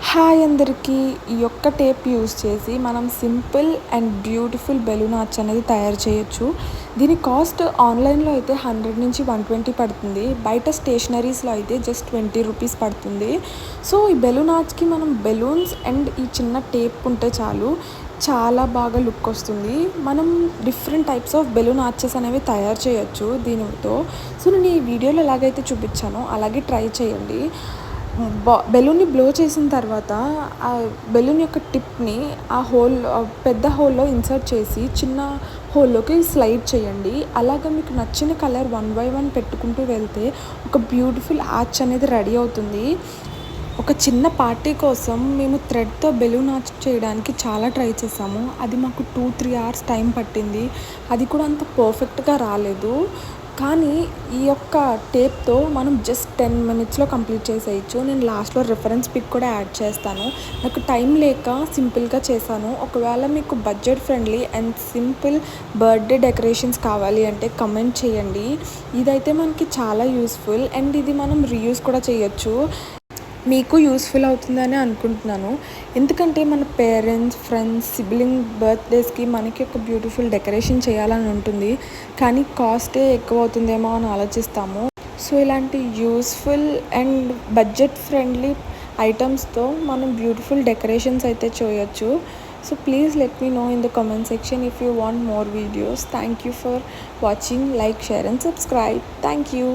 Hi అందరికీ! ఈ యొక్క టేప్ యూజ్ చేసి మనం simple and beautiful balloon arch అనేది తయారు చేయొచ్చు. దీని కాస్ట్ ఆన్‌లైన్‌లో అయితే 100 నుంచి 120 పడుతుంది. బయట స్టేషనరీస్‌లో అయితే జస్ట్ 20 రూపీస్ పడుతుంది. సో, ఈ బెలూన్ ఆర్చ్‌కి మనం బెలూన్స్ అండ్ ఈ చిన్న టేప్ ఉంటే చాలు. చాలా బాగా లుక్ వస్తుంది. మనం different types of balloon arches అనేవి తయారు చేయొచ్చు దీనితో. సో, నేను ఈ వీడియోలో ఎలాగైతే చూపించానో అలాగే ట్రై చేయండి. బెలూన్‌ని బ్లో చేసిన తర్వాత ఆ బెలూన్ యొక్క టిప్‌ని పెద్ద హోల్‌లో ఇన్సర్ట్ చేసి చిన్న హోల్‌లోకి స్లైడ్ చేయండి. అలాగా మీకు నచ్చిన కలర్ వన్ బై వన్ పెట్టుకుంటూ వెళ్తే ఒక బ్యూటిఫుల్ ఆర్చ్ అనేది రెడీ అవుతుంది. ఒక చిన్న పార్టీ కోసం మేము థ్రెడ్‌తో బెలూన్ ఆర్చ్ చేయడానికి చాలా ట్రై చేసాము. అది మాకు 2-3 అవర్స్ టైం పట్టింది. అది కూడా అంత పర్ఫెక్ట్‌గా రాలేదు. కానీ ఈ యొక్క టేప్‌తో మనం జస్ట్ 10 మినిట్స్‌లో కంప్లీట్ చేసేయచ్చు. నేను లాస్ట్‌లో రిఫరెన్స్ పిక్ కూడా యాడ్ చేస్తాను. నాకు టైం లేక సింపుల్‌గా చేశాను. ఒకవేళ మీకు budget friendly and simple birthday decorations కావాలి అంటే కమెంట్ చేయండి. ఇదైతే మనకి చాలా యూస్‌ఫుల్ అండ్ ఇది మనం రీయూజ్ కూడా చేయొచ్చు. మీకు యూస్‌ఫుల్ అవుతుందని అనుకుంటున్నాను. ఎందుకంటే మన పేరెంట్స్, ఫ్రెండ్స్, సిబ్లింగ్ బర్త్‌డేస్‌కి మనకి ఒక బ్యూటిఫుల్ డెకరేషన్ చేయాలని ఉంటుంది. కానీ కాస్టే ఎక్కువ అవుతుందేమో అని ఆలోచిస్తాము. సో, ఇలాంటి యూస్‌ఫుల్ అండ్ బడ్జెట్ ఫ్రెండ్లీ ఐటమ్స్‌తో మనం బ్యూటిఫుల్ డెకరేషన్స్ అయితే చేయొచ్చు. So, please let me know in the comment section if you want more videos. Thank you for watching. Like, share and subscribe. Thank you.